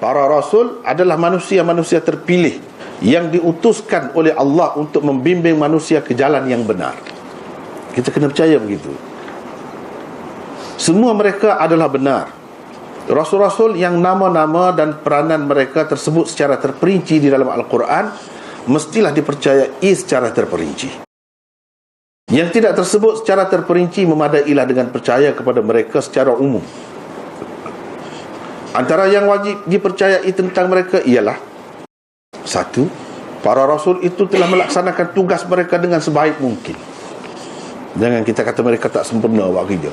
Para rasul adalah manusia-manusia terpilih yang diutuskan oleh Allah untuk membimbing manusia ke jalan yang benar. Kita kena percaya begitu. Semua mereka adalah benar. Rasul-rasul yang nama-nama dan peranan mereka tersebut secara terperinci di dalam Al-Quran mestilah dipercayai secara terperinci. Yang tidak tersebut secara terperinci memadailah dengan percaya kepada mereka secara umum. Antara yang wajib dipercayai tentang mereka ialah: satu, para rasul itu telah melaksanakan tugas mereka dengan sebaik mungkin. Jangan kita kata mereka tak sempurna buat kerja.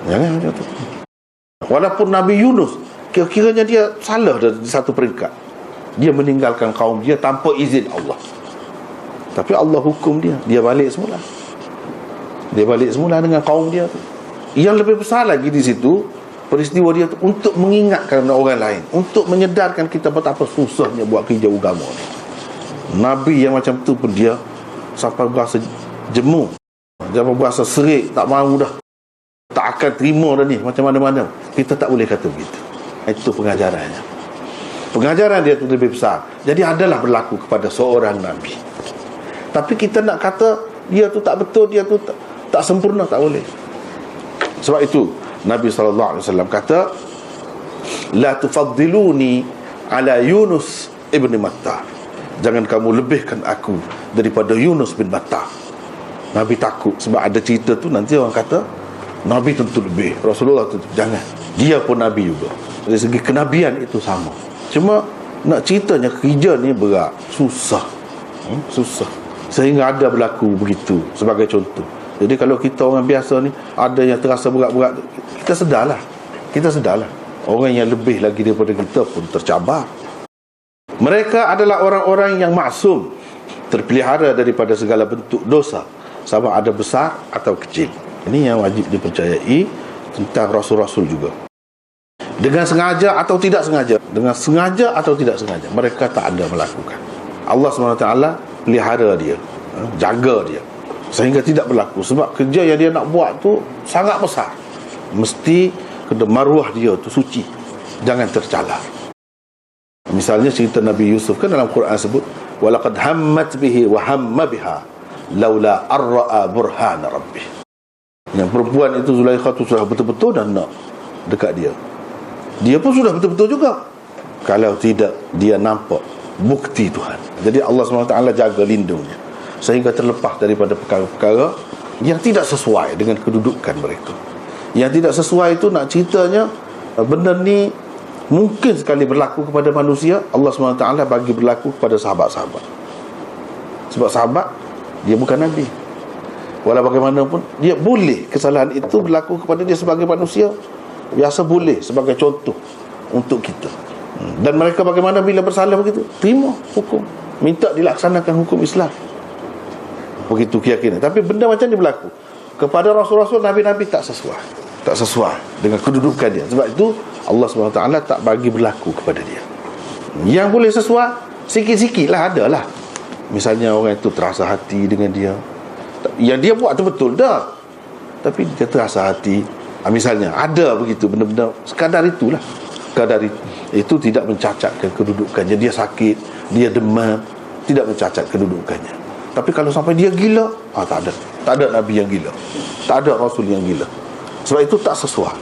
Jangan macam tu. Walaupun Nabi Yunus kira-kiranya dia salah di satu peringkat, dia meninggalkan kaum dia tanpa izin Allah, tapi Allah hukum dia, dia balik semula. Dia balik semula dengan kaum dia tu. Yang lebih besar lagi di situ, peristiwa dia tu untuk mengingatkan orang lain, untuk menyedarkan kita betapa susahnya buat kerja agama ni. Nabi yang macam tu pun dia sampai berasa jemu, sampai berasa serik, tak mahu dah, tak akan terima dah ni macam mana-mana. Kita tak boleh kata begitu. Itu pengajarannya. Pengajaran dia tu lebih besar. Jadi adalah berlaku kepada seorang Nabi. Tapi kita nak kata dia tu tak betul, dia tu tak sempurna, tak boleh. Sebab itu Nabi SAW kata, la tufaddiluni ala Yunus ibn Matta. Jangan kamu lebihkan aku daripada Yunus bin Matta. Nabi takut sebab ada cerita tu nanti orang kata Nabi tentu lebih, Rasulullah tentu. Jangan. Dia pun Nabi juga. Dari segi kenabian itu sama. Cuma nak ceritanya kerja ni berat, susah. Susah. Sehingga ada berlaku begitu sebagai contoh. Jadi kalau kita orang biasa ni ada yang terasa berat-berat, kita sedarlah. Kita sedarlah. Orang yang lebih lagi daripada kita pun tercabar. Mereka adalah orang-orang yang maksum, terpelihara daripada segala bentuk dosa, sama ada besar atau kecil. Ini yang wajib dipercayai tentang rasul-rasul juga. Dengan sengaja atau tidak sengaja, dengan sengaja atau tidak sengaja, mereka tak ada melakukan. Allah SWT pelihara dia, jaga dia, sehingga tidak berlaku. Sebab kerja yang dia nak buat tu sangat besar. Mesti kena maruah dia tu suci, jangan tercalar. Misalnya cerita Nabi Yusuf kan dalam Quran sebut, walaqad hammat bihi wa hamma biha laula arra'a burhana rabbih. Yang perempuan itu Zulaikha tu sudah betul-betul dah nak dekat dia. Dia pun sudah betul-betul juga, kalau tidak dia nampak bukti Tuhan. Jadi Allah SWT jaga lindungnya sehingga terlepas daripada perkara-perkara yang tidak sesuai dengan kedudukan mereka. Yang tidak sesuai itu nak ceritanya, benda ni mungkin sekali berlaku kepada manusia, Allah SWT bagi berlaku kepada sahabat-sahabat. Sebab sahabat dia bukan Nabi. Walau bagaimanapun dia boleh kesalahan itu berlaku kepada dia sebagai manusia biasa, boleh sebagai contoh untuk kita. Dan mereka bagaimana bila bersalah begitu? Terima hukum, minta dilaksanakan hukum Islam. Begitu keyakinan. Tapi benda macam ni berlaku kepada rasul-rasul, nabi-nabi tak sesuai. Tak sesuai dengan kedudukan dia. Sebab itu Allah SWT tak bagi berlaku kepada dia. Yang boleh sesuai sikit-sikit lah, ada lah. Misalnya orang itu terasa hati dengan dia, yang dia buat tu betul dah, tapi dia terasa hati. Misalnya ada begitu benda-benda sekadar itulah. Sekadar itu tidak mencacatkan kedudukannya. Dia sakit, dia demam, tidak mencacat kedudukannya. Tapi kalau sampai dia gila, tak ada. Tak ada Nabi yang gila, tak ada Rasul yang gila. Sebab itu tak sesuai.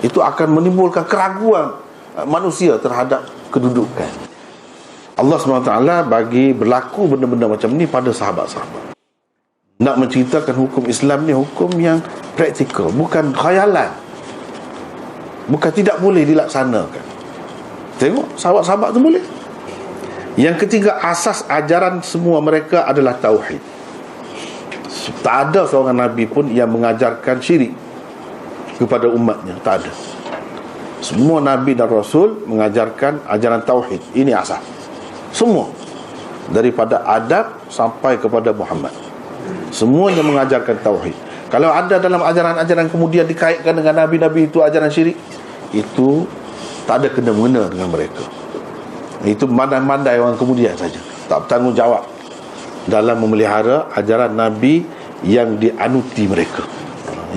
Itu akan menimbulkan keraguan manusia terhadap kedudukan. Allah SWT bagi berlaku benda-benda macam ni pada sahabat-sahabat. Nak menceritakan hukum Islam ni hukum yang praktikal, bukan khayalan, bukan tidak boleh dilaksanakan. Tengok sahabat-sahabat tu boleh. Yang ketiga, asas ajaran semua mereka adalah tauhid. Tak ada seorang Nabi pun yang mengajarkan syirik kepada umatnya, tak ada. Semua Nabi dan Rasul mengajarkan ajaran tauhid. Ini asas semua, daripada Adam sampai kepada Muhammad, semuanya mengajarkan tauhid. Kalau ada dalam ajaran-ajaran kemudian dikaitkan dengan Nabi-Nabi itu ajaran syirik, itu tak ada kena-mengena dengan mereka. Itu mandai-mandai orang kemudian saja, tak bertanggungjawab dalam memelihara ajaran Nabi yang dianuti mereka.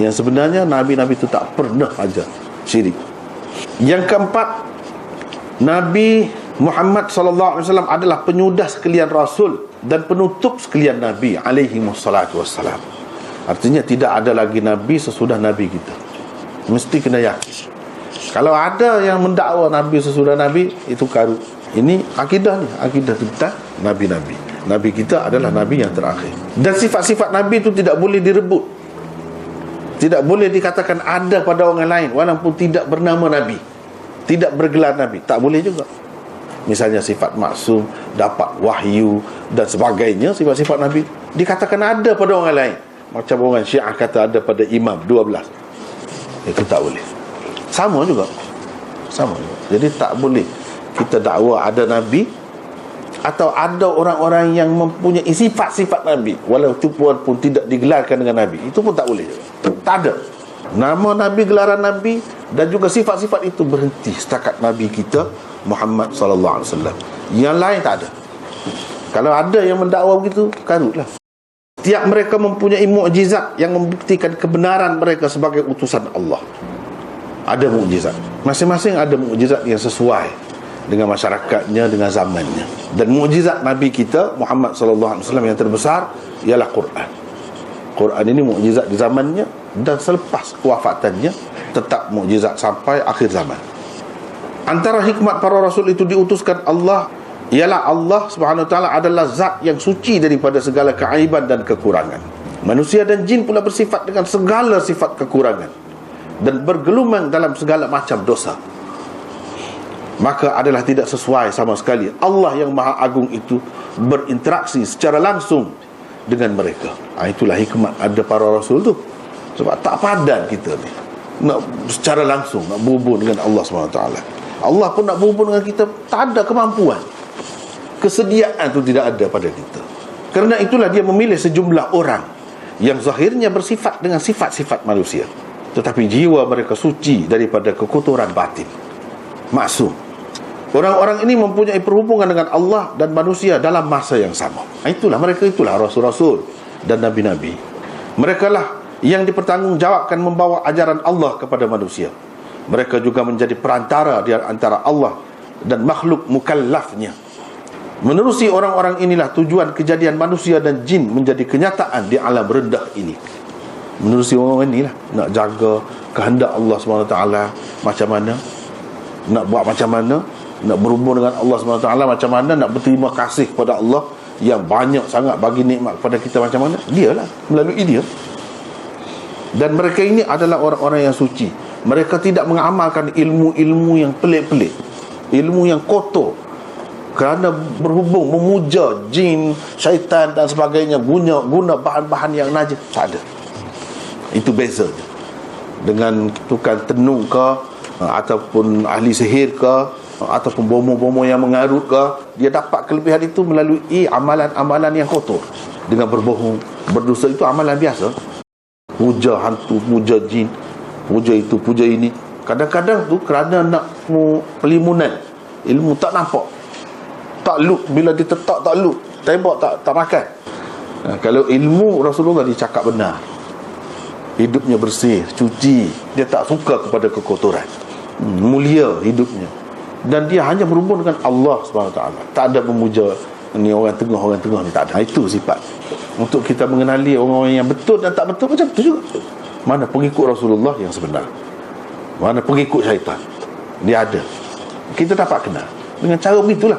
Yang sebenarnya Nabi-Nabi itu tak pernah ajar syirik. Yang keempat, Nabi Muhammad sallallahu alaihi wasallam adalah penyudah sekalian rasul dan penutup sekalian nabi alaihi wassalatu wassalam. Artinya tidak ada lagi nabi sesudah nabi kita. Mesti kena yakin. Kalau ada yang mendakwa nabi sesudah nabi, itu karu. Ini akidah ni, akidah kita nabi-nabi. Nabi kita adalah nabi yang terakhir. Dan sifat-sifat nabi itu tidak boleh direbut. Tidak boleh dikatakan ada pada orang lain walaupun tidak bernama nabi, tidak bergelar nabi, tak boleh juga. Misalnya sifat maksum, dapat wahyu dan sebagainya, sifat-sifat nabi dikatakan ada pada orang lain. Macam orang Syiah kata ada pada imam 12. Itu tak boleh. Sama juga. Jadi tak boleh kita dakwa ada nabi atau ada orang-orang yang mempunyai sifat-sifat nabi walaupun tidak digelarkan dengan nabi. Itu pun tak boleh juga. Tak ada. Nama nabi, gelaran nabi dan juga sifat-sifat itu berhenti setakat nabi kita Muhammad sallallahu alaihi wasallam. Yang lain tak ada. Kalau ada yang mendakwa begitu, karutlah. Tiap mereka mempunyai mukjizat yang membuktikan kebenaran mereka sebagai utusan Allah. Ada mukjizat. Masing-masing ada mukjizat yang sesuai dengan masyarakatnya, dengan zamannya. Dan mukjizat nabi kita Muhammad sallallahu alaihi wasallam yang terbesar ialah Quran. Quran ini mukjizat di zamannya dan selepas kewafatannya tetap mukjizat sampai akhir zaman. Antara hikmat para rasul itu diutuskan Allah ialah Allah Subhanahu wa taala adalah zat yang suci daripada segala keaiban dan kekurangan. Manusia dan jin pula bersifat dengan segala sifat kekurangan dan bergelumang dalam segala macam dosa. Maka adalah tidak sesuai sama sekali Allah yang Maha Agung itu berinteraksi secara langsung dengan mereka. Itulah hikmat ada para rasul tu. Sebab tak padan kita ni nak secara langsung nak berhubung dengan Allah SWT. Allah pun nak berhubung dengan kita, tak ada kemampuan. Kesediaan tu tidak ada pada kita. Kerana itulah dia memilih sejumlah orang yang zahirnya bersifat dengan sifat-sifat manusia, tetapi jiwa mereka suci daripada kekotoran batin, maksum. Orang-orang ini mempunyai perhubungan dengan Allah dan manusia dalam masa yang sama. Itulah mereka, itulah rasul-rasul dan nabi-nabi. Mereka lah yang dipertanggungjawabkan membawa ajaran Allah kepada manusia. Mereka juga menjadi perantara di antara Allah dan makhluk mukallafnya. Menerusi orang-orang inilah tujuan kejadian manusia dan jin menjadi kenyataan di alam rendah ini. Menerusi orang-orang inilah nak jaga kehendak Allah SWT macam mana, nak buat macam mana, nak berhubung dengan Allah SWT macam mana, nak berterima kasih kepada Allah yang banyak sangat bagi nikmat kepada kita macam mana. Dialah, melalui dia. Dan mereka ini adalah orang-orang yang suci. Mereka tidak mengamalkan ilmu-ilmu yang pelik-pelik, ilmu yang kotor, kerana berhubung, memuja jin, syaitan dan sebagainya, guna bahan-bahan yang najis. Tak ada. Itu beza dengan tukang tenung ke, ataupun ahli sihir ke, ataupun bomo-bomo yang mengarut ke. Dia dapat kelebihan itu melalui amalan-amalan yang kotor. Dengan berbohong, berdosa, itu amalan biasa. Puja hantu, puja jin, puja itu, puja ini. Kadang-kadang tu kerana nak pelimunan ilmu, tak nampak, tak look, bila ditetak tak look, tembak tak makan. Kalau ilmu Rasulullah dia cakap benar, hidupnya bersih, suci, dia tak suka kepada kekotoran, mulia hidupnya, dan dia hanya berhubung dengan Allah SWT. Tak ada memuja ni orang tengah ni, tak ada. Itu sifat. Untuk kita mengenali orang-orang yang betul dan tak betul, macam tu juga. Mana pengikut Rasulullah yang sebenar, mana pengikut syaitan, dia ada. Kita dapat kenal dengan cara begitulah.